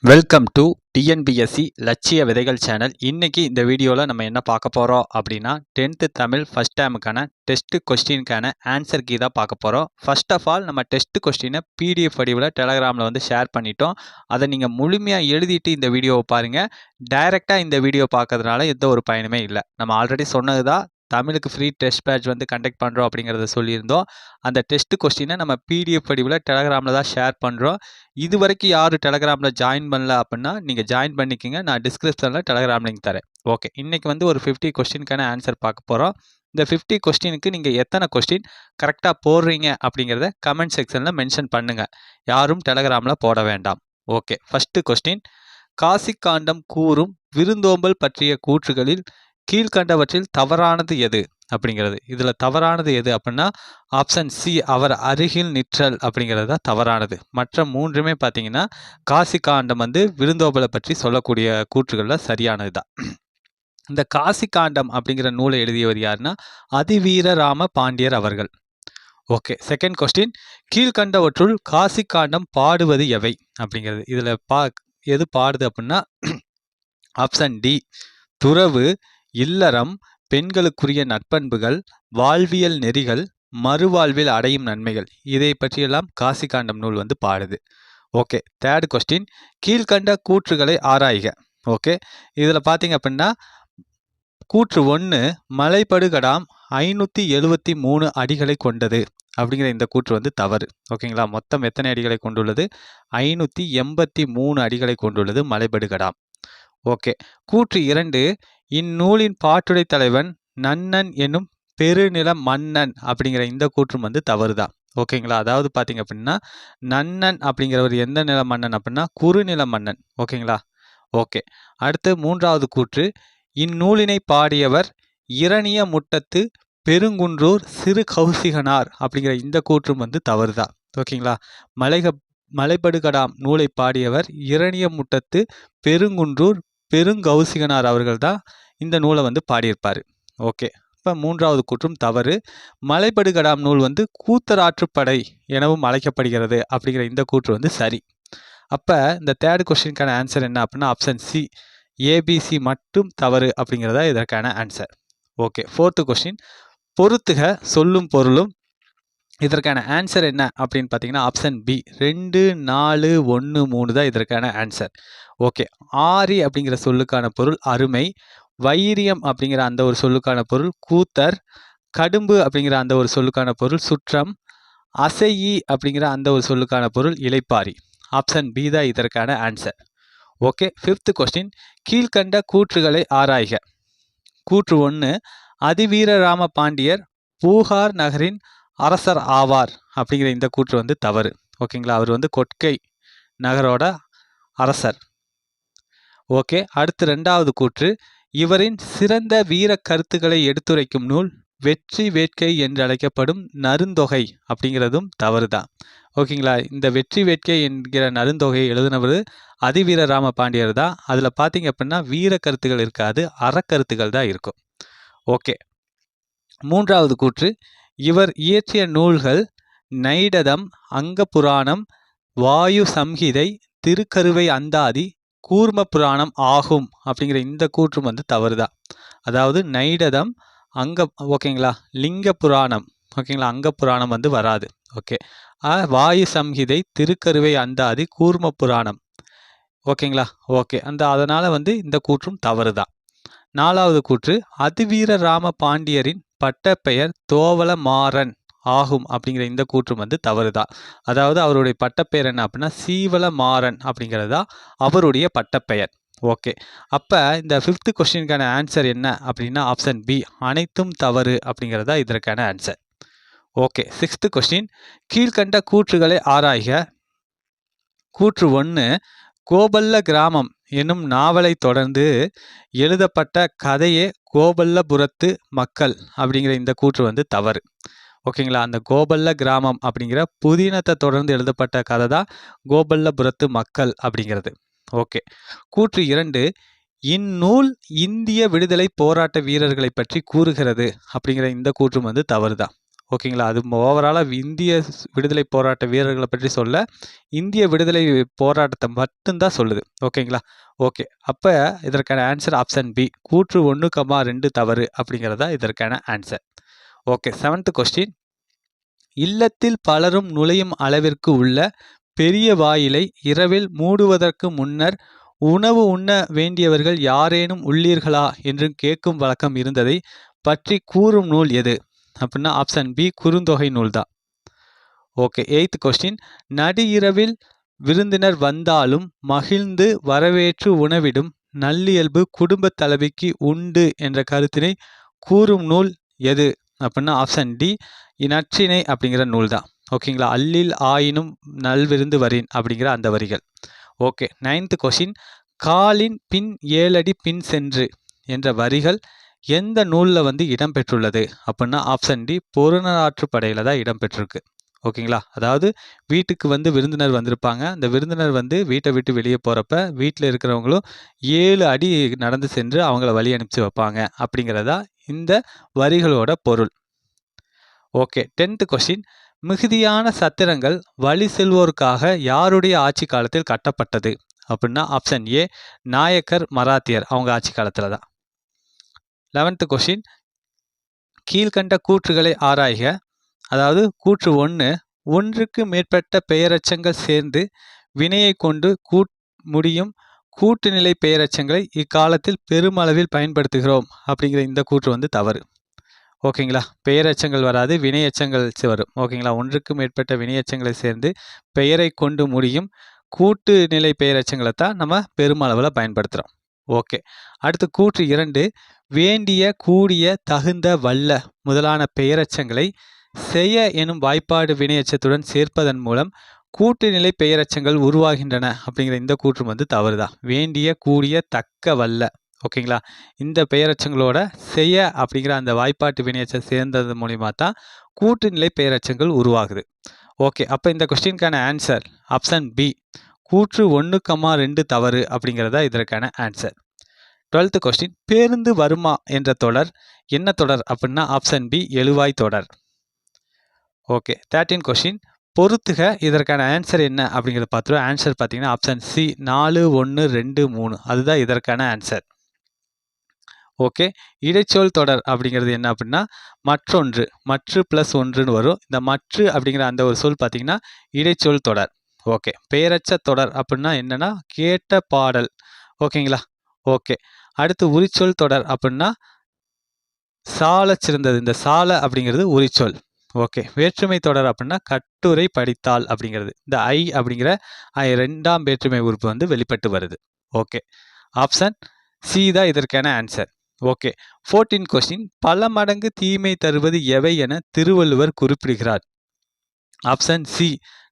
Welcome to TNPSC லட்சிய விதைகள் channel. இன்னைக்கு இந்த வீடியோவில் நம்ம என்ன பார்க்க போகிறோம் அப்படின்னா 10th தமிழ் ஃபஸ்ட் டேமுக்கான டெஸ்ட் கொஸ்டினுக்கான ஆன்சர் கீ தான் பார்க்க போகிறோம். ஃபர்ஸ்ட் ஆஃப் ஆல் நம்ம டெஸ்ட் கொஸ்டினை பிடிஎஃப் வடிவில் டெலகிராமில் வந்து ஷேர் பண்ணிட்டோம். அதை நீங்கள் முழுமையாக எழுதிட்டு இந்த வீடியோவை பாருங்கள். டைரெக்டாக இந்த வீடியோ பார்க்கறதுனால எந்த ஒரு பயனுமே இல்லை. நம்ம ஆல்ரெடி சொன்னது தான், தமிழுக்கு ஃப்ரீ டெஸ்ட் பேட்ச் வந்து கண்டக்ட் பண்ணுறோம் அப்படிங்கிறத சொல்லியிருந்தோம். அந்த டெஸ்ட் கொஸ்டினை நம்ம பிடிஎஃப் வடிவில் டெலகிராமில் தான் ஷேர் பண்ணுறோம். இது வரைக்கும் யாரும் டெலகிராமில் ஜாயின் பண்ணல அப்படின்னா நீங்கள் ஜாயின் பண்ணிக்கோங்க. நான் டிஸ்கிரிப்ஷனில் டெலகிராம் லிங்க் தரேன். ஓகே, இன்றைக்கி வந்து ஒரு 50 கொஸ்டினுக்கான ஆன்சர் பார்க்க போகிறோம். இந்த 50 கொஸ்டினுக்கு நீங்கள் எத்தனை கொஸ்டின் கரெக்டாக போடுறீங்க அப்படிங்கிறத கமெண்ட் செக்ஷனில் மென்ஷன் பண்ணுங்கள். யாரும் டெலகிராமில் போட வேண்டாம். ஓகே, ஃபஸ்ட்டு கொஸ்டின், காசிக்காண்டம் கூறும் விருந்தோம்பல் பற்றிய கூற்றுகளில் கீழ்கண்டவற்றில் தவறானது எது அப்படிங்கிறது. இதில் தவறானது எது அப்படின்னா ஆப்ஷன் சி, அவர் அருகில் நிற்றல் அப்படிங்கிறது தான் தவறானது. மற்ற மூன்றுமே பார்த்தீங்கன்னா காசிக்காண்டம் வந்து விருந்தோம்பலை பற்றி சொல்லக்கூடிய கூற்றுகளில் சரியானது தான். இந்த காசிக்காண்டம் அப்படிங்கிற நூலை எழுதியவர் யாருன்னா அதிவீரராம பாண்டியர் அவர்கள். ஓகே, செகண்ட் கொஸ்டின், கீழ்கண்டவற்றுள் காசிக்காண்டம் பாடுவது எவை அப்படிங்கிறது. இதில் எது பாடுது அப்படின்னா ஆப்ஷன் டி, துறவு, இல்லறம், பெண்களுக்குரிய நற்பண்புகள், வாழ்வியல் நெறிகள், மறுவாழ்வில் அடையும் நன்மைகள், இதை பற்றியெல்லாம் காசிக்காண்டம் நூல் வந்து பாடுது. ஓகே, தேர்ட் கொஸ்டின், கீழ்கண்ட கூற்றுகளை ஆராய்க. ஓகே, இதில் பார்த்தீங்க அப்படின்னா கூற்று 1, மலைபடுகடாம் 573 அடிகளை கொண்டது அப்படிங்கிற இந்த கூற்று வந்து தவறு. ஓகேங்களா, மொத்தம் எத்தனை அடிகளை கொண்டுள்ளது? 583 அடிகளை கொண்டுள்ளது மலைபடுகடாம். ஓகே, கூற்று 2, இந்நூலின் பாட்டுடை தலைவன் நன்னன் என்னும் பெருநில மன்னன் அப்படிங்கிற இந்த கூற்றும் வந்து தவறுதான். ஓகேங்களா, அதாவது பார்த்தீங்க அப்படின்னா நன்னன் அப்படிங்கிறவர் எந்த நில மன்னன் அப்படின்னா குறுநில மன்னன். ஓகேங்களா. ஓகே, அடுத்து மூன்றாவது கூற்று, இந்நூலினை பாடியவர் இரணிய முட்டத்து பெருங்குன்றூர் சிறு கௌசிகனார் அப்படிங்கிற இந்த கூற்றும் வந்து தவறுதான். ஓகேங்களா, மலைபடுகடாம் நூலை பாடியவர் இரணிய முட்டத்து பெருங்குன்றூர் பெருங்கௌசிகனார் அவர்கள் தான் இந்த நூலை வந்து பாடியிருப்பார். ஓகே, இப்போ மூன்றாவது கூற்றும் தவறு. மலைபடுகடாம் நூல் வந்து கூத்தராற்றுப்படை எனவும் அழைக்கப்படுகிறது அப்படிங்கிற இந்த கூற்று வந்து சரி. அப்போ இந்த தேர்ட் கொஸ்டினுக்கான ஆன்சர் என்ன அப்படின்னா ஆப்ஷன் சி, ஏபிசி மட்டும் தவறு அப்படிங்கிறதா இதற்கான ஆன்சர். ஓகே, ஃபோர்த்து கொஸ்டின், பொறுத்துக சொல்லும் பொருளும். இதற்கான ஆன்சர் என்ன அப்படின்னு பார்த்தீங்கன்னா ஆப்ஷன் பி, 2, 4, 1, 3 தான் இதற்கான ஆன்சர். ஓகே, ஆரி அப்படிங்கிற சொல்லுக்கான பொருள் அருமை, வைரியம் அப்படிங்கிற அந்த ஒரு சொல்லுக்கான பொருள் கூத்தர், கடும்பு அப்படிங்கிற அந்த ஒரு சொல்லுக்கான பொருள் சுற்றம், அசையி அப்படிங்கிற அந்த ஒரு சொல்லுக்கான பொருள் இளைப்பாரி. ஆப்ஷன் பி தான் இதற்கான ஆன்சர். ஓகே, ஃபிஃப்த் கொஸ்டின், கீழ்கண்ட கூற்றுகளை ஆராய்க. கூற்று 1, அதிவீரராம பாண்டியர் பூகார் நகரின் அரசர் ஆவார் அப்படிங்கிற இந்த கூற்று வந்து தவறு. ஓகேங்களா, அவர் வந்து கொட்கை நகரோட அரசர். ஓகே, அடுத்து ரெண்டாவது கூற்று, இவரின் சிறந்த வீர கருத்துக்களை எடுத்துரைக்கும் நூல் வெற்றி வேட்கை என்று அழைக்கப்படும் நருந்தொகை அப்படிங்கிறதும் தவறு தான். ஓகேங்களா, இந்த வெற்றி வேட்கை என்கிற நருந்தொகையை எழுதினவர் அதிவீரராம பாண்டியர் தான். அதில் பார்த்தீங்க அப்படின்னா வீர கருத்துக்கள் இருக்காது, அறக்கருத்துக்கள் தான் இருக்கும். ஓகே, மூன்றாவது கூற்று, இவர் இயற்றிய நூல்கள் நைடதம், அங்க புராணம், வாயு சம்ஹிதை, திருக்கருவை அந்தாதி, கூர்ம புராணம் ஆகும் அப்படிங்கிற இந்த கூற்றும் வந்து தவறுதான். அதாவது நைடதம், ஓகேங்களா, லிங்க புராணம், ஓகேங்களா, அங்க புராணம் வந்து வராது. ஓகே, வாயு சம்ஹிதை, திருக்கருவை அந்தாதி, கூர்ம புராணம். ஓகேங்களா. ஓகே, அதனால் வந்து இந்த கூற்றும் தவறுதான். நாலாவது கூற்று, அதிவீரராம பாண்டியரின் பட்டப்பெயர் தோவல மாறன் ஆகும் அப்படிங்கிற இந்த கூற்றும் வந்து தவறுதான். அதாவது அவருடைய பட்டப்பெயர் என்ன அப்படின்னா சீவல மாறன் அப்படிங்கிறதா அவருடைய பட்டப்பெயர். ஓகே, அப்போ இந்த ஃபிஃப்த் கொஸ்டினுக்கான ஆன்சர் என்ன அப்படின்னா ஆப்ஷன் பி, அனைத்தும் தவறு அப்படிங்கிறதா இதற்கான ஆன்சர். ஓகே, சிக்ஸ்த் கொஸ்டின், கீழ்கண்ட கூற்றுகளை ஆராய்க. கூற்று 1, கோபல்ல கிராமம் என்னும் நாவலை தொடர்ந்து எழுதப்பட்ட கதையே கோபல்லபுரத்து மக்கள் அப்படிங்கிற இந்த கூற்று வந்து தவறு. ஓகேங்களா, அந்த கோபல்ல கிராமம் அப்படிங்கிற புதினத்தை தொடர்ந்து எழுதப்பட்ட கதை தான் கோபல்லபுரத்து மக்கள் அப்படிங்கிறது. ஓகே, கூற்று 2, இந்நூல் இந்திய விடுதலை போராட்ட வீரர்களை பற்றி கூறுகிறது அப்படிங்கிற இந்த கூற்றும் வந்து தவறு தான். ஓகேங்களா? அது ஓவராலாக இந்திய விடுதலை போராட்ட வீரர்களை பற்றி சொல்ல, இந்திய விடுதலை போராட்டத்தை மட்டும்தான் சொல்லுது. ஓகேங்களா? ஓகே. அப்போ இதற்கான ஆன்சர் ஆப்ஷன் பி. கூற்று 1,2 தவறு அப்படிங்கிறதா இதற்கான ஆன்சர். ஓகே. 7th question. இல்லத்தில் பலரும் நுழையும் அளவிற்கு உள்ள பெரிய வாயிலை இரவில் மூடுவதற்கு முன்னர் உணவு உண்ண வேண்டியவர்கள் யாரேனும் உள்ளீர்களா என்று கேட்கும் வழக்கம் இருந்ததை பற்றி கூறும் நூல் எது அப்படின்னா ஆப்ஷன் பி குறுந்தொகை நூல் தான். ஓகே. 8th question. நடு இரவில் விருந்தினர் வந்தாலும் மகிழ்ந்து வரவேற்று உணவிடும் நல்லியல்பு குடும்ப தலைவிக்கு உண்டு என்ற கருத்தினை கூறும் நூல் எது அப்படின்னா ஆப்ஷன் டி நற்றிணை அப்படிங்கிற நூல் தான். ஓகேங்களா? அல்லில் ஆயினும் நல்விருந்து வரின் அப்படிங்கிற அந்த வரிகள். ஓகே. 9th question. காலின் பின் 7 அடி பின் சென்று என்ற வரிகள் எந்த நூலில் வந்து இடம்பெற்றுள்ளது அப்படின்னா ஆப்ஷன் டி பொருணராற்றுப்படையில் தான் இடம்பெற்றிருக்கு. ஓகேங்களா? அதாவது வீட்டுக்கு வந்து விருந்தினர் வந்திருப்பாங்க. அந்த விருந்தினர் வந்து வீட்டை விட்டு வெளியே போகிறப்ப வீட்டில் இருக்கிறவங்களும் 7 அடி நடந்து சென்று அவங்கள வழி அனுப்பிச்சு வைப்பாங்க அப்படிங்கிறதா இந்த வரிகளோட பொருள். ஓகே. 10th question. மிகுதியான சத்திரங்கள் வழி செல்வோருக்காக யாருடைய ஆட்சி காலத்தில் கட்டப்பட்டது அப்படின்னா ஆப்ஷன் ஏ நாயக்கர் மராத்தியர் அவங்க ஆட்சி காலத்தில் தான். 11th question. கீழ்கண்ட கூற்றுகளை ஆராய்க. அதாவது கூற்று 1 ஒன்றுக்கு மேற்பட்ட பெயரெச்சங்கள் சேர்ந்து வினையை கொண்டு முடியும் கூட்டுநிலை பெயரெச்சங்களை இக்காலத்தில் பெருமளவில் பயன்படுத்துகிறோம் அப்படிங்கிற இந்த கூற்று வந்து தவறு. ஓகேங்களா? பெயரெச்சங்கள் வராது, வினையெச்சங்கள் வரும். ஓகேங்களா? ஒன்றுக்கு மேற்பட்ட வினையெச்சங்களை சேர்ந்து பெயரை கொண்டு முடியும் கூட்டுநிலை பெயரெச்சங்களை தான் நம்ம பெருமளவில் பயன்படுத்துகிறோம். ஓகே. அடுத்து கூற்று 2 வேண்டிய கூடிய தகுந்த வல்ல முதலான பெயரெச்சங்களை செய்ய எனும் வாய்ப்பாடு வினையெச்சத்துடன் சேர்ப்பதன் மூலம் கூட்டுநிலை பெயரெச்சங்கள் உருவாகின்றன அப்படிங்கிற இந்த கூற்று வந்து தவறுதான். வேண்டிய கூடிய தக்க வல்ல ஓகேங்களா? இந்த பெயரெச்சங்களோட செய்ய அப்படிங்கிற அந்த வாய்ப்பாட்டு வினையெச்சம் சேர்ந்தது மூலிமா தான் கூட்டுநிலை பெயரெச்சங்கள் உருவாகுது. ஓகே. அப்போ இந்த கொஸ்டினுக்கான ஆன்சர் ஆப்ஷன் பி கூற்று 1,2 தவறு அப்படிங்கிறதா இதற்கான ஆன்சர். 12th question. பேருந்து வருமா என்ற தொடர் என்ன தொடர் அப்படின்னா ஆப்ஷன் பி எழுவாய் தொடர். ஓகே. 13th question. பொறுத்துக இதற்கான ஆன்சர் என்ன அப்படிங்கிறத பார்த்துருவோம். ஆன்சர் பார்த்தீங்கன்னா ஆப்ஷன் சி 4, 1, 2, 3 அதுதான் இதற்கான ஆன்சர். ஓகே. இடைச்சொல் தொடர் அப்படிங்கிறது என்ன அப்படின்னா மற்றொன்று மற்று ப்ளஸ் ஒன்றுன்னு வரும். இந்த மற்று அப்படிங்கிற அந்த ஒரு சொல் பார்த்தீங்கன்னா இடைச்சொல் தொடர். ஓகே. பெயரச்ச தொடர் அப்படின்னா என்னன்னா கேட்ட பாடல். ஓகேங்களா? ஓகே. அடுத்து உரிச்சொல் தொடர் அப்படின்னா சால சிறந்தது. இந்த சால அப்படிங்கிறது உரிச்சொல். ஓகே. வேற்றுமை தொடர் அப்படின்னா கட்டுரை படித்தால் அப்படிங்கிறது. இந்த ஐ அப்படிங்கிற 2ஆம் வேற்றுமை உறுப்பு வந்து வெளிப்பட்டு வருது. ஓகே. ஆப்ஷன் சி தான் இதற்கான ஆன்சர். ஓகே. 14th question. பல மடங்கு தீமை தருவது எவை என திருவள்ளுவர் குறிப்பிடுகிறார். ஆப்ஷன் சி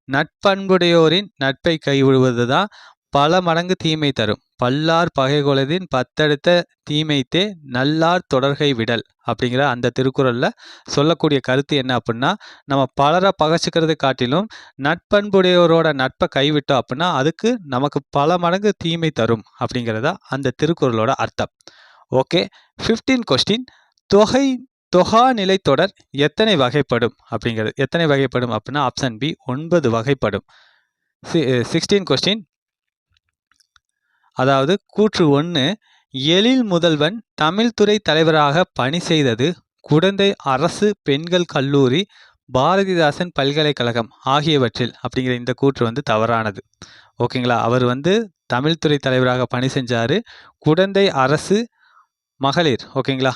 நட்பண்புடையோரின் நட்பை கைவிடுவது தான் பல மடங்கு தீமை தரும். பல்லார் பகைகொளதின் பத்தடுத்த தீமைத்தே நல்லார் தொடர்கை விடல் அப்படிங்கிற அந்த திருக்குறளில் சொல்லக்கூடிய கருத்து என்ன அப்படின்னா நம்ம பலரை பகைச்சிக்கிறதை காட்டிலும் நட்பண்புடையோரோட நட்பை கைவிட்டோம் அப்படின்னா அதுக்கு நமக்கு பல மடங்கு தீமை தரும் அப்படிங்கிறதா அந்த திருக்குறளோட அர்த்தம். ஓகே. 15th question. தொகா நிலை தொடர் எத்தனை வகைப்படும் அப்படிங்கிறது எத்தனை வகைப்படும் அப்படின்னா ஆப்ஷன் பி 9 வகைப்படும். 16th question. அதாவது கூற்று 1 எழில் முதல்வன் தமிழ்துறை தலைவராக பணி செய்தது குடந்தை அரசு பெண்கள் கல்லூரி பாரதிதாசன் பல்கலைக்கழகம் ஆகியவற்றில் அப்படிங்கிற இந்த கூற்று வந்து தவறானது. ஓகேங்களா? அவர் வந்து தமிழ்துறை தலைவராக பணி செஞ்சார் குடந்தை அரசு மகளிர் ஓகேங்களா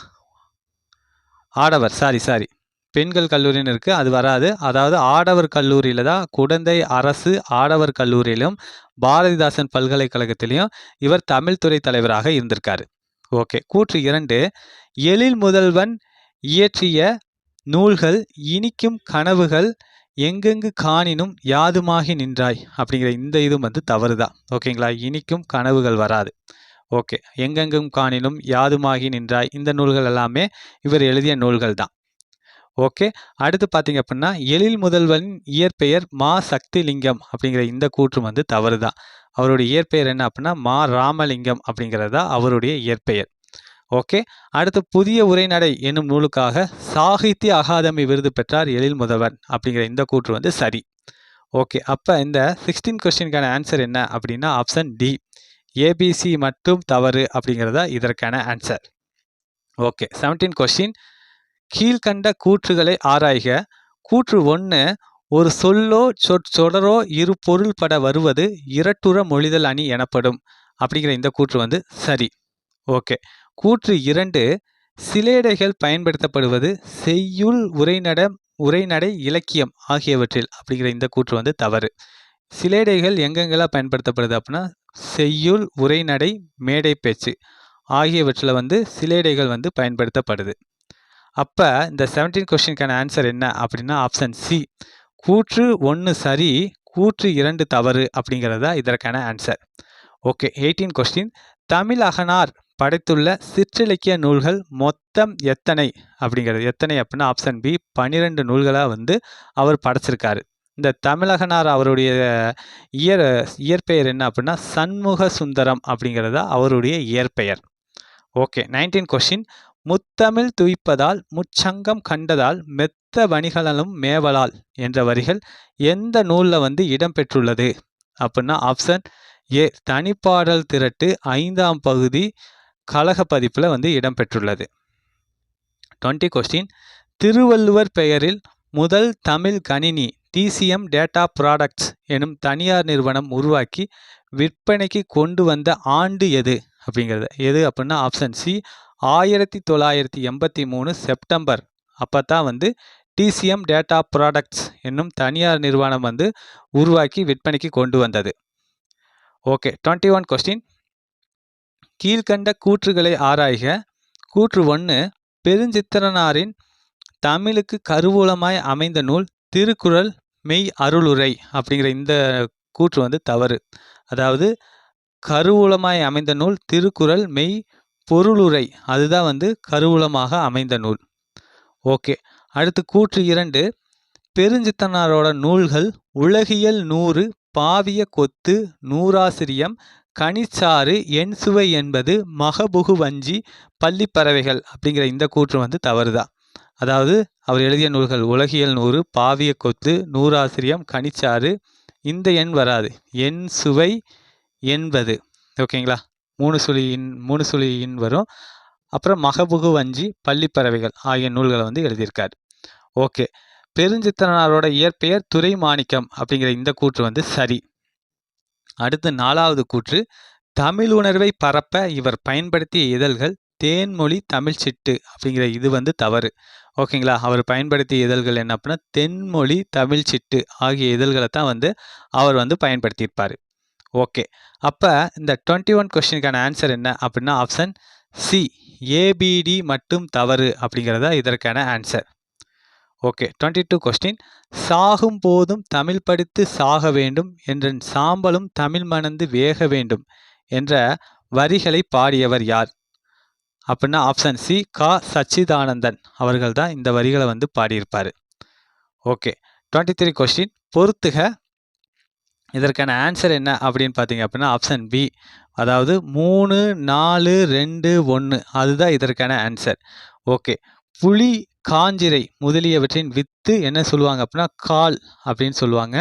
ஆடவர் சாரி பெண்கள் கல்லூரின்னு இருக்குது அது வராது. அதாவது ஆடவர் கல்லூரியில் தான் குடந்தை அரசு ஆடவர் கல்லூரியிலும் பாரதிதாசன் பல்கலைக்கழகத்திலையும் இவர் தமிழ்துறை தலைவராக இருந்திருக்காரு. ஓகே. கூற்று 2 எழில் முதல்வன் இயற்றிய நூல்கள் இனிக்கும் கனவுகள் எங்கெங்கு காணினும் யாதுமாகி நின்றாய் அப்படிங்கிற இந்த இதுவும் வந்து தவறு தான். ஓகேங்களா? இனிக்கும் கனவுகள் வராது. ஓகே. எங்கெங்கும் காணினும் யாதுமாகி நின்றாய் இந்த நூல்கள் எல்லாமே இவர் எழுதிய நூல்கள் தான். ஓகே. அடுத்து பார்த்தீங்க அப்படின்னா எழில் முதல்வன் இயற்பெயர் மா சக்திலிங்கம் அப்படிங்கிற இந்த கூற்று வந்து தவறு தான். அவருடைய இயற்பெயர் என்ன அப்படின்னா மா ராமலிங்கம் அப்படிங்கிறது தான் அவருடைய இயற்பெயர். ஓகே. அடுத்து புதிய உரைநடை என்னும் நூலுக்காக சாகித்ய அகாதமி விருது பெற்றார் எழில் முதல்வன் அப்படிங்கிற இந்த கூற்று வந்து சரி. ஓகே. அப்போ இந்த 16 கொஸ்டினுக்கான ஆன்சர் என்ன அப்படின்னா ஆப்ஷன் டி, ஏபிசி மட்டும் தவறு அப்படிங்கிறதா இதற்கான ஆன்சர். ஓகே. 17 கொஸ்டின், கீழ்கண்ட கூற்றுகளை ஆராய்க. கூற்று 1, ஒரு சொல்லோ சொற்றொடரோ இரு பொருள்பட வருவது இரட்டுற மொழிதல் அணி எனப்படும் அப்படிங்கிற இந்த கூற்று வந்து சரி. ஓகே. கூற்று 2, சிலேடைகள் பயன்படுத்தப்படுவது செய்யுள் உரைநடை இலக்கியம் ஆகியவற்றில் அப்படிங்கிற இந்த கூற்று வந்து தவறு. சிலேடைகள் எங்கெங்கெல்லாம் பயன்படுத்தப்படுது அப்படின்னா செய்யுள், உரைநடை, மேடை பேச்சு ஆகியவற்றில் வந்து சிலேடைகள் வந்து பயன்படுத்தப்படுது. அப்போ இந்த 17 கொஸ்டினுக்கான ஆன்சர் என்ன அப்படின்னா ஆப்ஷன் சி, கூற்று 1 சரி, கூற்று 2 தவறு அப்படிங்கிறதா இதற்கான ஆன்சர். ஓகே. 18 கொஸ்டின், தமிழ் அகனார் படைத்துள்ள சிற்றிலக்கிய நூல்கள் மொத்தம் எத்தனை அப்படிங்கிறது. எத்தனை அப்படின்னா ஆப்ஷன் பி, 12 நூல்களாக வந்து அவர் படைச்சிருக்காரு. இந்த தமிழகனார் அவருடைய இயற்பெயர் என்ன அப்படின்னா சண்முக சுந்தரம் அப்படிங்கிறதா அவருடைய இயற்பெயர். ஓகே. 19 கொஸ்டின், முத்தமிழ் துய்ப்பதால் முச்சங்கம் கண்டதால் மெத்த வணிகனும் மேவலால் என்ற வரிகள் எந்த நூலில் வந்து இடம்பெற்றுள்ளது அப்படின்னா ஆப்ஷன் ஏ, தனிப்பாடல் திரட்டு 5ஆம் பகுதி கழக பதிப்பில் வந்து இடம்பெற்றுள்ளது. 20 கொஸ்டின், திருவள்ளுவர் பெயரில் முதல் தமிழ் கணினி டிசிஎம் டேட்டா ப்ராடக்ட்ஸ் எனும் தனியார் நிறுவனம் உருவாக்கி விற்பனைக்கு கொண்டு வந்த ஆண்டு எது அப்படிங்கிறது. எது அப்படின்னா ஆப்ஷன் சி, 1983 செப்டம்பர். அப்போ தான் வந்து டிசிஎம் டேட்டா ப்ராடக்ட்ஸ் என்னும் தனியார் நிறுவனம் வந்து உருவாக்கி விற்பனைக்கு கொண்டு வந்தது. ஓகே. 21 கொஸ்டின், கீழ்கண்ட கூற்றுகளை ஆராய்க. கூற்று 1, பெருஞ்சித்திரனாரின் தமிழுக்கு கருவூலமாய் அமைந்த நூல் திருக்குறள் மெய் அருளுரை அப்படிங்கிற இந்த கூற்று வந்து தவறு. அதாவது கருவூலமாய் அமைந்த நூல் திருக்குறள் மெய் பொருளுரை, அதுதான் வந்து கருவூலமாக அமைந்த நூல். ஓகே. அடுத்து கூற்று 2, பெருஞ்சித்தனாரோட நூல்கள் உலகியல் 100, பாவிய கொத்து, நூறாசிரியம், கனிச்சாறு, என் சுவை என்பது, மகபுகு வஞ்சி, பள்ளிப்பறவைகள் அப்படிங்கிற இந்த கூற்று வந்து தவறுதான். அதாவது அவர் எழுதிய நூல்கள் உலகியல் 100, பாவிய கொத்து, நூறாசிரியம், கனிச்சாறு, இந்த எண் வராது, என் சுவை என்பது. ஓகேங்களா, மூணு சுழியின் வரும். அப்புறம் மகபுகு வஞ்சி, பள்ளிப்பறவைகள் ஆகிய நூல்களை வந்து எழுதியிருக்கார். ஓகே. பெருஞ்சித்திரனாரோட இயற்பெயர் துரைமாணிக்கம் அப்படிங்கிற இந்த கூற்று வந்து சரி. அடுத்து 4வது கூற்று, தமிழ் உணர்வை பரப்ப இவர் பயன்படுத்திய இதழ்கள் தேன்மொழி, தமிழ் சிட்டு அப்படிங்கிற இது வந்து தவறு. ஓகேங்களா, அவர் பயன்படுத்திய இதழ்கள் என்ன அப்படின்னா தென்மொழி, தமிழ் சிட்டு ஆகிய இதழ்களை தான் வந்து அவர் வந்து பயன்படுத்தியிருப்பார். ஓகே. அப்போ இந்த 21 கொஸ்டினுக்கான ஆன்சர் என்ன அப்படின்னா ஆப்ஷன் சி, ஏபிடி மட்டும் தவறு அப்படிங்கிறதா இதற்கான ஆன்சர். ஓகே. 22 கொஸ்டின், சாகும் போதும் தமிழ் படித்து சாக வேண்டும் என்ற சாம்பலும் தமிழ் மணந்து வேக வேண்டும் என்ற வரிகளை பாடியவர் யார் அப்படின்னா ஆப்ஷன் சி, கா சச்சிதானந்தன் அவர்கள் தான் இந்த வரிகளை வந்து பாடியிருப்பார். ஓகே. 23 கொஸ்டின், பொறுத்துக. இதற்கான ஆன்சர் என்ன அப்படின்னு பார்த்தீங்க அப்படின்னா ஆப்ஷன் பி, அதாவது 3, 4, 2, 1 அதுதான் இதற்கான ஆன்சர். ஓகே. புலி, காஞ்சிரை முதலியவற்றின் வித்து என்ன சொல்லுவாங்க அப்படின்னா கால் அப்படின்னு சொல்லுவாங்க.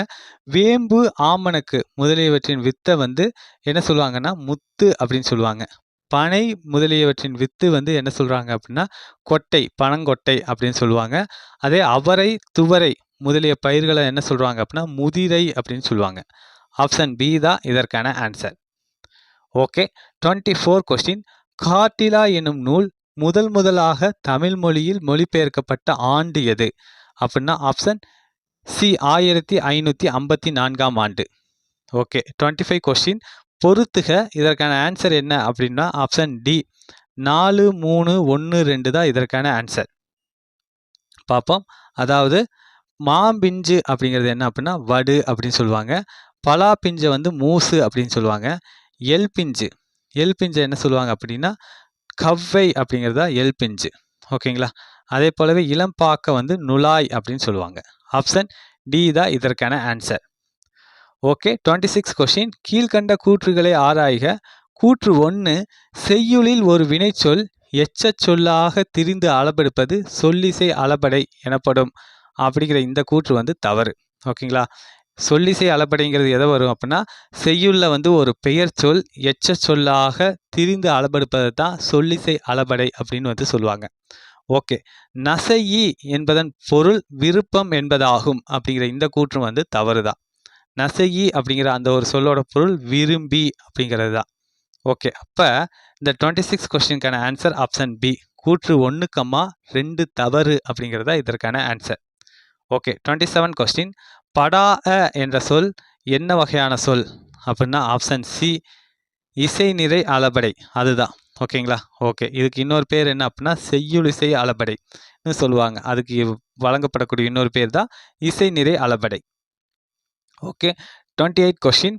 வேம்பு, ஆமணக்கு முதலியவற்றின் வித்தை வந்து என்ன சொல்லுவாங்கன்னா முத்து அப்படின்னு சொல்லுவாங்க. பனை முதலியவற்றின் வித்து வந்து என்ன சொல்கிறாங்க அப்படின்னா கொட்டை, பனங்கொட்டை அப்படின்னு சொல்லுவாங்க. அதே அவரை, துவரை முதலிய பயிர்களை என்ன சொல்கிறாங்க அப்படின்னா முதிரை அப்படின்னு சொல்லுவாங்க. ஆப்ஷன் பி தான் இதற்கான ஆன்சர். ஓகே. 24 கொஸ்டின், காட்டிலா என்னும் நூல் முதலாக தமிழ் மொழியில் மொழிபெயர்க்கப்பட்ட ஆண்டு எது அப்படின்னா ஆப்ஷன் சி, 1554ஆம் ஆண்டு. ஓகே. 25 கொஸ்டின், பொறுத்துக. இதற்கான ஆன்சர் என்ன அப்படின்னா ஆப்ஷன் டி, 4, 3, 1, 2 தான் இதற்கான ஆன்சர். பார்ப்போம். அதாவது மாம்பிஞ்சு அப்படிங்கிறது என்ன அப்படின்னா வடு அப்படின்னு சொல்லுவாங்க. பலா பிஞ்சை வந்து மூசு அப்படின்னு சொல்லுவாங்க. எல் பிஞ்சு என்ன சொல்லுவாங்க அப்படின்னா கவ்வை அப்படிங்கிறதா எல் பிஞ்சு. ஓகேங்களா, அதே போலவே இளம்பாக்க வந்து நுழாய் அப்படின்னு சொல்லுவாங்க. ஆப்ஷன் டி தான் இதற்கான ஆன்சர். ஓகே. 26 கொஸ்டின், கீழ்கண்ட கூற்றுகளை ஆராய்க. கூற்று 1, செய்யுளில் ஒரு வினைச்சொல் எச்சச் சொல்லாக திரிந்து அளபெடுப்பது சொல்லிசை அளபடை எனப்படும் அப்படிங்கிற இந்த கூற்று வந்து தவறு. ஓகேங்களா? சொல்லிசை அளபடைங்கிறது எதை வரும் அப்படின்னா, செய்யுள்ள வந்து ஒரு பெயர் சொல் எச்சச் சொல்லாக திரிந்து அளபெடுப்பதை தான் சொல்லிசை அளபடை அப்படின்னு வந்து சொல்லுவாங்க. ஓகே. நசையி என்பதன் பொருள் விருப்பம் என்பதாகும் அப்படிங்கிற இந்த கூற்று வந்து தவறு தான். நசையி அப்படிங்கிற அந்த ஒரு சொல்லோட பொருள் விரும்பி அப்படிங்கிறது தான். ஓகே. அப்போ இந்த 26 கொஸ்டினுக்கான ஆன்சர் ஆப்ஷன் பி. கூற்று 1,2 தவறு அப்படிங்கிறது தான் இதற்கான ஆன்சர். ஓகே. 27 கொஸ்டின். படா என்ற சொல் என்ன வகையான சொல் அப்படின்னா ஆப்ஷன் சி இசை நிறை அளபடை அதுதான். ஓகேங்களா? ஓகே. இதுக்கு இன்னொரு பேர் என்ன அப்படின்னா செய்யுளிசை அளபடைன்னு சொல்லுவாங்க. அதுக்கு வழங்கப்படக்கூடிய இன்னொரு பேர் தான் இசை நிறை அளபடை. ஓகே. 28 கொஸ்டின்.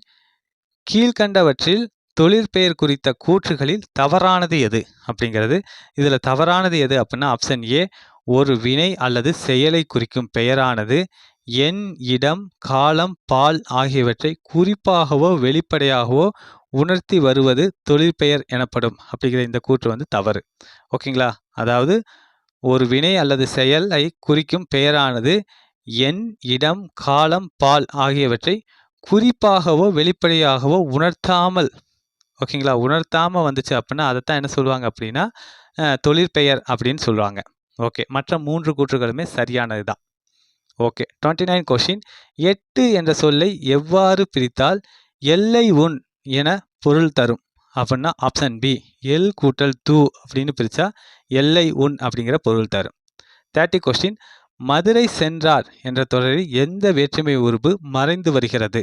கீழ்கண்டவற்றில் தொழிற்பெயர் குறித்த கூற்றுகளில் தவறானது எது அப்படிங்கிறது. இதில் தவறானது எது அப்படின்னா ஆப்ஷன் ஏ ஒரு வினை அல்லது செயலை குறிக்கும் பெயரானது எண், இடம், காலம், பால் ஆகியவற்றை குறிப்பாகவோ வெளிப்படையாகவோ உணர்த்தி வருவது தொழிற்பெயர் எனப்படும் அப்படிங்கிற இந்த கூற்று வந்து தவறு. ஓகேங்களா? அதாவது ஒரு வினை அல்லது செயலை குறிக்கும் பெயரானது எண், இடம், காலம், பால் ஆகியவற்றை குறிப்பாகவோ வெளிப்படையாகவோ உணர்த்தாமல், ஓகேங்களா, உணர்த்தாமல் வந்துச்சு அப்படின்னா அதைத்தான் என்ன சொல்லுவாங்க அப்படின்னா தொழிற்பெயர் அப்படின்னு சொல்லுவாங்க. ஓகே. மற்ற 3 கூற்றுகளுமே சரியானது தான். ஓகே. 29 கொஸ்டின். 8 என்ற சொல்லை எவ்வாறு பிரித்தால் எல்லை உன் என பொருள் தரும் அப்படின்னா ஆப்ஷன் பி எல் கூட்டல் தூ அப்படின்னு பிரித்தா எல்லை உன் அப்படிங்கிற பொருள் தரும். 30 கொஸ்டின். மதுரை சென்றார் என்ற தொடரில் எந்த வேற்றுமை உருபு மறைந்து வருகிறது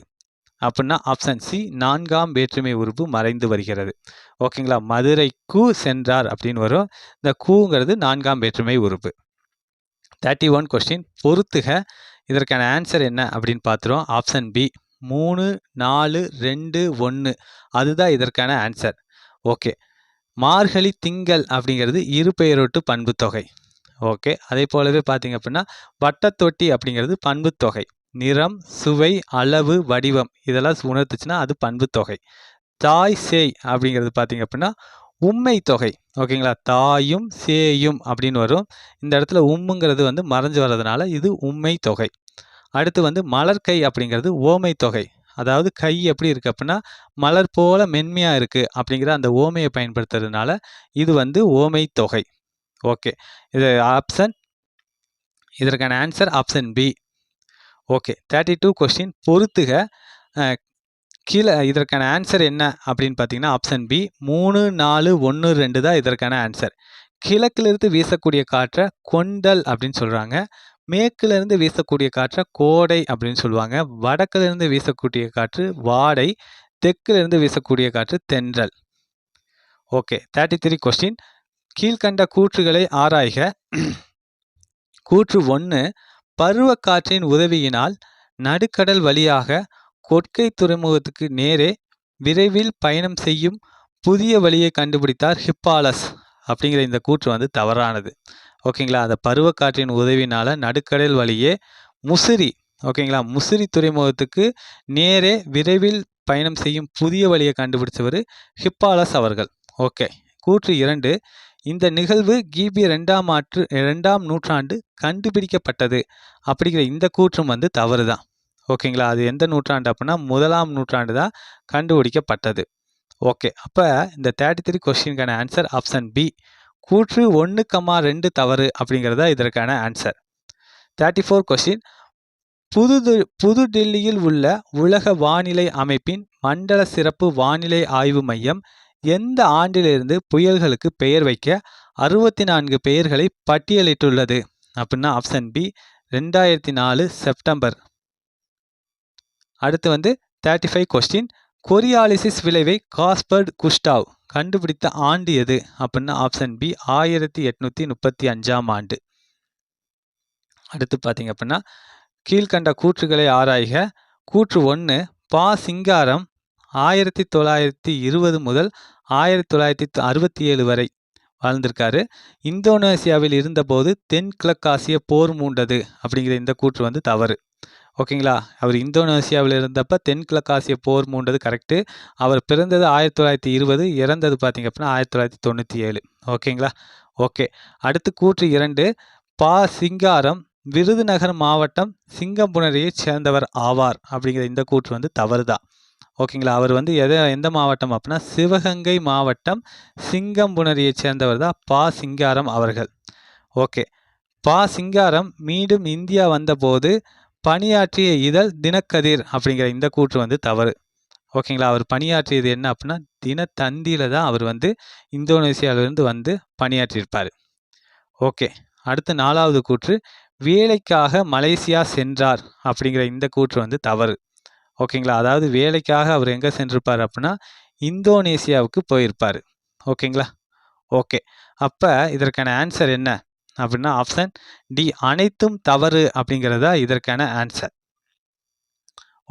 அப்படின்னா ஆப்ஷன் சி 4ஆம் வேற்றுமை உருபு மறைந்து வருகிறது. ஓகேங்களா? மதுரைக்கு சென்றார் அப்படின்னு வரும். இந்த கூங்கிறது 4ஆம் வேற்றுமை உருபு. 31 கொஸ்டின். பொறுத்துக. இதற்கான ஆன்சர் என்ன அப்படின்னு பார்த்துருவோம். ஆப்ஷன் பி 3, 4, 2, 1 அதுதான் இதற்கான ஆன்சர். ஓகே. மார்கழி திங்கள் அப்படிங்கிறது இரு பெயரொட்டு பண்பு தொகை. ஓகே. அதே போலவே பார்த்தீங்க அப்படின்னா வட்டத்தொட்டி அப்படிங்கிறது பண்பு தொகை. நிறம், சுவை, அளவு, வடிவம் இதெல்லாம் உணர்த்துச்சுன்னா அது பண்பு தொகை. தாய் சேய் அப்படிங்கிறது பார்த்தீங்க அப்படின்னா உம்மை தொகை. ஓகேங்களா? தாயும் சேயும் அப்படின்னு வரும். இந்த இடத்துல உம்முங்கிறது வந்து மறைஞ்சு வர்றதுனால இது உம்மை தொகை. அடுத்து வந்து மலர்கை அப்படிங்கிறது ஓமை தொகை. அதாவது கை எப்படி இருக்குது அப்படின்னா மலர் போல மென்மையாக இருக்குது அப்படிங்கிற அந்த ஓமையை பயன்படுத்துறதுனால இது வந்து ஓமை தொகை. ஓகே. இது இதற்கான answer option B. Okay. 32 question. பொறுத்துக. கீழே இதற்கான ஆன்சர் என்ன அப்படின்னு பார்த்தீங்கன்னா ஆப்ஷன் பி 3, 4, 1, 2 தான் இதற்கான ஆன்சர். கிழக்கிலிருந்து வீசக்கூடிய காற்றை கொண்டல் அப்படின்னு சொல்கிறாங்க. மேற்கிலிருந்து வீசக்கூடிய காற்றை கோடை அப்படின்னு சொல்லுவாங்க. வடக்கிலிருந்து வீசக்கூடிய காற்று வாடை. தெற்கிலிருந்து வீசக்கூடிய காற்று தென்றல். ஓகே. 33 கொஸ்டின். கீழ்கண்ட கூற்றுகளை ஆராய்க. கூற்று 1 பருவக்காற்றின் உதவியினால் நடுக்கடல் வழியாக கொற்கை துறைமுகத்துக்கு நேரே விரைவில் பயணம் செய்யும் புதிய வழியை கண்டுபிடித்தார் ஹிப்பாலஸ் அப்படிங்கிற இந்த கூற்று வந்து தவறானது. ஓகேங்களா? அந்த பருவக்காற்றின் உதவினால் நடுக்கடல் வழியே முசிறி, ஓகேங்களா, முசிறி துறைமுகத்துக்கு நேரே விரைவில் பயணம் செய்யும் புதிய வழியை கண்டுபிடிச்சவர் ஹிப்பாலஸ் அவர்கள். ஓகே. கூற்று 2 இந்த நிகழ்வு கிபி 2ஆம் நூற்றாண்டு கண்டுபிடிக்கப்பட்டது அப்படிங்கிற இந்த கூற்றும் வந்து தவறு தான். ஓகேங்களா? அது எந்த நூற்றாண்டு அப்படின்னா 1ஆம் நூற்றாண்டு தான் கண்டுபிடிக்கப்பட்டது. ஓகே. அப்போ இந்த 33 கொஸ்டினுக்கான ஆன்சர் ஆப்ஷன் பி கூற்று 1,2 தவறு அப்படிங்கிறதா இதற்கான ஆன்சர். 34 கொஸ்டின். புதுடெல்லியில் உள்ள உலக வானிலை அமைப்பின் மண்டல சிறப்பு வானிலை ஆய்வு மையம் எந்த ஆண்டிலிருந்து புயல்களுக்கு பெயர் வைக்க 64 பெயர்களை பட்டியலிட்டுள்ளது அப்படின்னா ஆப்ஷன் பி 2004 செப்டம்பர். அடுத்து வந்து 35 கொஸ்டின். கொரியாலிசிஸ் விளைவை காஸ்பர்ட் குஸ்டாவ் கண்டுபிடித்த ஆண்டு எது அப்படின்னா ஆப்ஷன் பி 1835ஆம் ஆண்டு. அடுத்து பார்த்தீங்க அப்படின்னா கீழ்கண்ட கூற்றுகளை ஆராய்க. கூற்று 1 பா சிங்காரம் 1920 முதல் 1967 வரை வாழ்ந்திருக்காரு. இந்தோனேசியாவில் இருந்தபோது தென்கிழக்காசிய போர் மூண்டது அப்படிங்கிற இந்த கூற்று வந்து தவறு. ஓகேங்களா? அவர் இந்தோனேசியாவில் இருந்தப்ப தென்கிழக்காசிய போர் மூண்டது கரெக்ட்டு. அவர் பிறந்தது 1920, இறந்தது பார்த்தீங்க அப்படின்னா 1997. ஓகேங்களா? ஓகே. அடுத்து கூற்று 2, சிங்காரம் விருதுநகர் மாவட்டம் சிங்கம்புணரியைச் சேர்ந்தவர் ஆவார் அப்படிங்கிற இந்த கூற்று வந்து தவறு தான். ஓகேங்களா? அவர் வந்து எந்த மாவட்டம் அப்படின்னா சிவகங்கை மாவட்டம் சிங்கம்புணரியைச் சேர்ந்தவர் தான் சிங்காரம் அவர்கள். ஓகே. சிங்காரம் மீண்டும் இந்தியா வந்தபோது பணியாற்றிய இதழ் தினக்கதிர் அப்படிங்கிற இந்த கூற்று வந்து தவறு. ஓகேங்களா? அவர் பணியாற்றியது என்ன அப்படின்னா தினத்தந்தியில் தான் அவர் வந்து இந்தோனேசியாவிலிருந்து வந்து பணியாற்றியிருப்பார். ஓகே. அடுத்து 4வது கூற்று, வேலைக்காக மலேசியா சென்றார் அப்படிங்கிற இந்த கூற்று வந்து தவறு. ஓகேங்களா? அதாவது வேலைக்காக அவர் எங்கே சென்றிருப்பார் அப்படின்னா இந்தோனேசியாவுக்கு போயிருப்பார். ஓகேங்களா? ஓகே. அப்போ இதற்கான ஆன்சர் என்ன அப்படின்னா ஆப்ஷன் டி, அனைத்தும் தவறு அப்படிங்கிறதா இதற்கான answer.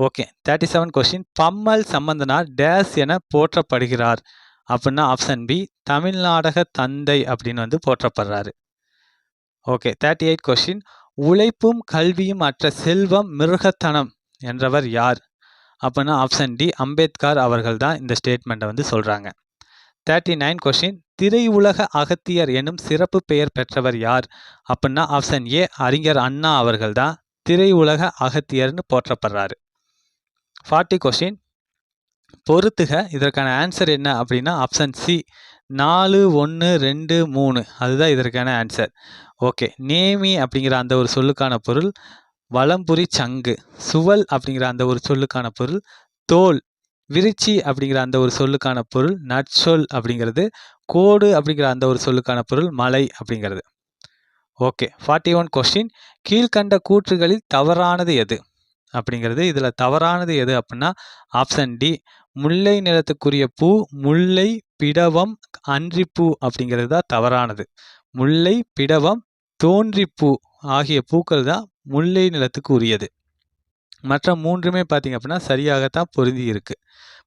Okay. 37 question, Pammal Sambandhanar டேஸ் என போற்றப்படுகிறார் அப்படின்னா ஆப்ஷன் பி, தமிழ்நாடக தந்தை அப்படின்னு வந்து போற்றப்படுறாரு. ஓகே. 38 கொஸ்டின், உழைப்பும் கல்வியும் அற்ற செல்வம் மிருகத்தனம் என்றவர் யார் அப்படின்னா ஆப்ஷன் டி, அம்பேத்கர் அவர்கள் தான் இந்த ஸ்டேட்மெண்ட்டை வந்து சொல்கிறாங்க. 39 கொஸ்டின், திரையுலக அகத்தியர் எனும் சிறப்பு பெயர் பெற்றவர் யார் அப்படின்னா ஆப்ஷன் ஏ, அறிஞர் அண்ணா அவர்கள் தான் திரையுலக அகத்தியர்னு போற்றப்படுறாரு. 40 கொஸ்டின், பொறுத்துக இதற்கான ஆன்சர் என்ன அப்படின்னா ஆப்ஷன் சி, 4, 1, 2, 3 அதுதான் இதற்கான ஆன்சர். ஓகே. நேமி அப்படிங்கிற அந்த ஒரு சொல்லுக்கான பொருள் வலம்புரி சங்கு, சுவல் அப்படிங்கிற அந்த ஒரு சொல்லுக்கான பொருள் தோல், விருச்சி அப்படிங்கிற அந்த ஒரு சொல்லுக்கான பொருள் நற்சொல் அப்படிங்கிறது, கோடு அப்படிங்கிற அந்த ஒரு சொல்லுக்கான பொருள் மலை அப்படிங்கிறது. ஓகே. 41 கொஸ்டின், கீழ்கண்ட கூற்றுகளில் தவறானது எது அப்படிங்கிறது. இதில் தவறானது எது அப்படின்னா ஆப்ஷன் டி, முல்லை நிலத்துக்குரிய பூ முல்லை, பிடவம், அன்றிப்பூ அப்படிங்கிறது தான் தவறானது. முல்லை, பிடவம், தோன்றிப்பூ ஆகிய பூக்கள் தான் முல்லை நிலத்துக்கு உரியது. மற்ற 3மே பார்த்தீங்க அப்படின்னா சரியாகத்தான் பொருந்தி இருக்கு.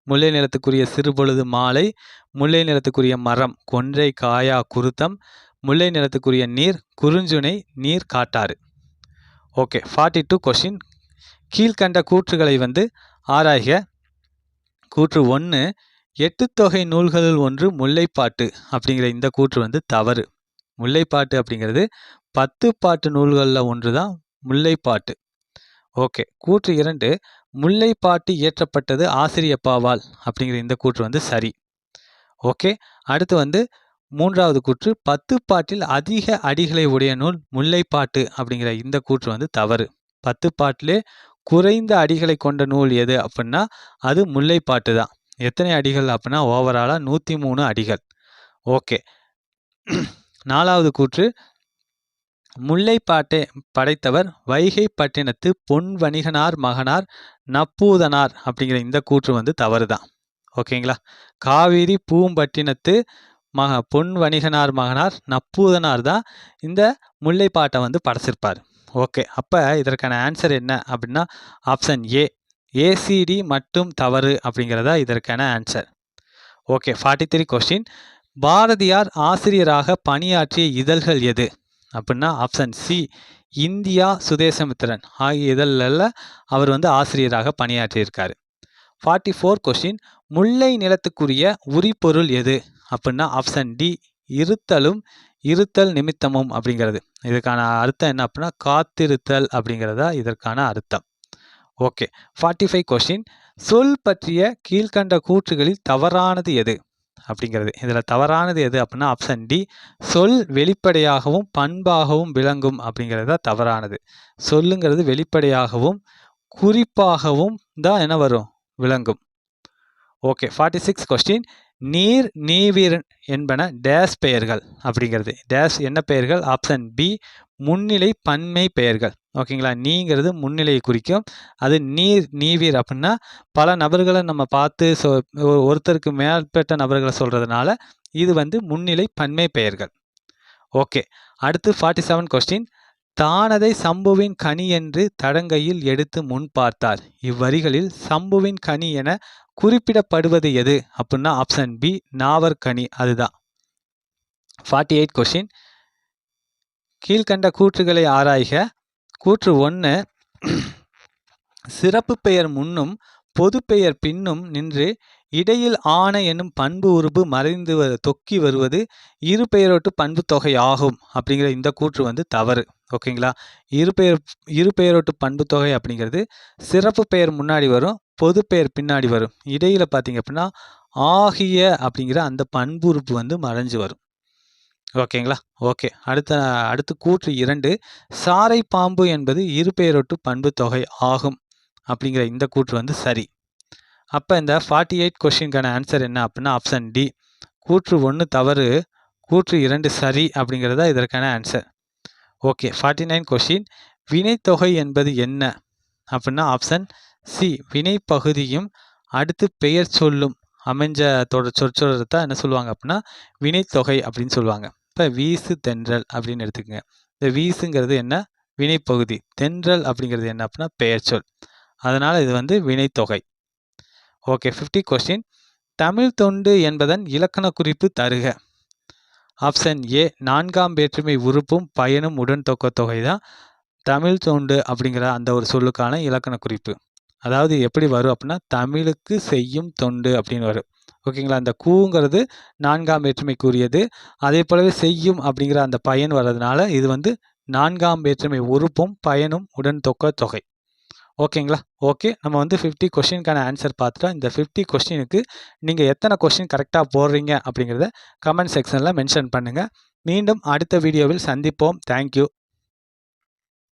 முல்லை நிலத்துக்குரிய சிறுபொழுது மாலை, முல்லை நிலத்துக்குரிய மரம் கொன்றை காயா குருத்தம், முல்லை நிலத்துக்குரிய நீர் குறுஞ்சுனை நீர் காட்டாறு. ஓகே. 42 கொஸ்டின், கீழ்கண்ட கூற்றுகளை வந்து ஆராய்க. கூற்று 1, 8 தொகை நூல்களுள் ஒன்று முல்லைப்பாட்டு அப்படிங்கிற இந்த கூற்று வந்து தவறு. முல்லைப்பாட்டு அப்படிங்கிறது 10 பாட்டு நூல்களில் ஒன்று தான் முல்லைப்பாட்டு. ஓகே. கூற்று 2, முல்லைப்பாட்டு இயற்றப்பட்டது ஆசிரியப்பாவால் அப்படிங்கிற இந்த கூற்று வந்து சரி. ஓகே. அடுத்து வந்து 3வது கூற்று, 10 பாட்டில் அதிக அடிகளை உடைய நூல் முல்லைப்பாட்டு அப்படிங்கிற இந்த கூற்று வந்து தவறு. 10 பாட்டிலே குறைந்த அடிகளை கொண்ட நூல் எது அப்படின்னா அது முல்லைப்பாட்டு தான். எத்தனை அடிகள் அப்படின்னா ஓவராலாக 103 அடிகள். ஓகே. 4வது கூற்று, முல்லைப்பாட்டை படைத்தவர் வைகை பட்டினத்து பொன் வணிகனார் மகனார் நப்பூதனார் அப்படிங்கிற இந்த கூற்று வந்து தவறு தான். ஓகேங்களா? காவிரி பூம்பட்டினத்து பொன் வணிகனார் மகனார் நப்பூதனார் தான் இந்த முல்லைப்பாட்டை வந்து படைச்சிருப்பார். ஓகே. அப்போ இதற்கான ஆன்சர் என்ன அப்படின்னா ஆப்ஷன் ஏ, ஏசிடி மட்டும் தவறு அப்படிங்கிறதா இதற்கான ஆன்சர். ஓகே. 43 கொஸ்டின், பாரதியார் ஆசிரியராக பணியாற்றிய இதழ்கள் எது அப்படின்னா ஆப்ஷன் சி, இந்தியா, சுதேசமித்திரன் ஆகிய இதழில் அவர் வந்து ஆசிரியராக பணியாற்றியிருக்காரு. 44 கொஸ்டின், முல்லை நிலத்துக்குரிய உரிபொருள் எது அப்படின்னா ஆப்ஷன் டி, இருத்தலும் இருத்தல் நிமித்தமும் அப்படிங்கிறது. இதுக்கான அர்த்தம் என்ன அப்படின்னா காத்திருத்தல் அப்படிங்கிறதா இதற்கான அர்த்தம். ஓகே. 45 கொஸ்டின், சொல் பற்றிய கீழ்கண்ட கூற்றுகளில் தவறானது எது அப்படிங்கிறது. இதில் தவறானது எது அப்படின்னா ஆப்ஷன் டி, சொல் வெளிப்படையாகவும் பண்பாகவும் விளங்கும் அப்படிங்கிறது தான் தவறானது. சொல்லுங்கிறது வெளிப்படையாகவும் குறிப்பாகவும் தான் என்ன வரும் விளங்கும். ஓகே. 46 கொஸ்டின், நீர் நீவீர் என்பன டேஸ் பெயர்கள் அப்படிங்கிறது. டேஸ் என்ன பெயர்கள்? ஆப்ஷன் பி, முன்னிலை பன்மை பெயர்கள். ஓகேங்களா? நீங்கிறது முன்னிலையை குறிக்கும். அது நீர் நீவீர் அப்படின்னா பல நபர்களை நம்ம பார்த்து ஒருத்தருக்கு மேற்பட்ட நபர்களை சொல்கிறதுனால இது வந்து முன்னிலை பன்மை பெயர்கள். ஓகே. அடுத்து 47 கொஸ்டின், தானதை சம்புவின் கனி என்று தடங்கையில் எடுத்து முன் பார்த்தார். இவ்வரிகளில் சம்புவின் கனி என குறிப்பிடப்படுவது எது அப்படின்னா ஆப்ஷன் பி, நாவற்கனி அதுதான். 48 கொஸ்டின், கீழ்கண்ட கூற்றுகளை ஆராய்க. கூற்று 1, சிறப்பு பெயர் முன்னும் பொது பெயர் பின்னும் நின்று இடையில் ஆன என்னும் பண்பு உருபு மறைந்து தொக்கி வருவது இரு பெயரொட்டு பண்பு தொகை ஆகும் அப்படிங்கிற இந்த கூற்று வந்து தவறு. ஓகேங்களா? இரு பெயரொட்டு பண்பு தொகை அப்படிங்கிறது சிறப்பு பெயர் முன்னாடி வரும், பொது பெயர் பின்னாடி வரும். இடையில பார்த்தீங்க அப்படின்னா ஆகிய அப்படிங்கிற அந்த பண்பு உறுப்பு வந்து மறைஞ்சு வரும். ஓகேங்களா? ஓகே. அடுத்து கூற்று 2 சாரை பாம்பு என்பது இரு பெயரொட்டு பண்பு தொகை ஆகும் அப்படிங்கிற இந்த கூற்று வந்து சரி. அப்போ இந்த 48 கொஸ்டினுக்கான ஆன்சர் என்ன அப்படின்னா ஆப்ஷன் டி. கூற்று 1 தவறு, கூற்று 2 சரி அப்படிங்கிறது தான் இதற்கான ஆன்சர். ஓகே. 49 கொஸ்டின் வினைத்தொகை என்பது என்ன அப்படின்னா ஆப்ஷன் சி. வினை பகுதியும் அடுத்து பெயர் சொல்லும் அமைஞ்ச சொற்றொடர் தான் என்ன சொல்லுவாங்க அப்படின்னா வினைத்தொகை அப்படின்னு சொல்லுவாங்க. இப்போ வீசு தென்றல் அப்படின்னு எடுத்துக்கோங்க. இந்த வீசுங்கிறது என்ன? வினைப்பகுதி. தென்றல் அப்படிங்கிறது என்ன அப்படின்னா பெயர் சொல். அதனால் இது வந்து வினைத்தொகை. ஓகே. 50 கொஸ்டின் தமிழ் தொண்டு என்பதன் இலக்கண குறிப்பு தருக. Option A. 4ஆம் வேற்றுமை உறுப்பும் பயனும் உடன் தொக்க தொகை தான் தமிழ் தொண்டு அப்படிங்கிற அந்த ஒரு சொல்லுக்கான இலக்கண குறிப்பு. அதாவது எப்படி வரும் அப்படின்னா தமிழுக்கு செய்யும் தொண்டு அப்படின்னு வரும். ஓகேங்களா? அந்த கூங்கிறது 4ஆம் வேற்றுமைக்குரியது. அதே போலவே செய்யும் அப்படிங்கிற அந்த பயன் வர்றதுனால இது வந்து 4ஆம் வேற்றுமை உறுப்பும் பயனும் உடன் தொக்க தொகை. ஓகேங்களா? ஓகே. நம்ம வந்து 50 கொஸ்டினுக்கான ஆன்சர் பார்த்துட்டோம். இந்த 50 கொஸ்டினுக்கு நீங்கள் எத்தனை கொஸ்டின் கரெக்டாக போடுறீங்க அப்படிங்கிறத கமெண்ட் செக்ஷனில் மென்ஷன் பண்ணுங்கள். மீண்டும் அடுத்த வீடியோவில் சந்திப்போம். தேங்க்யூ.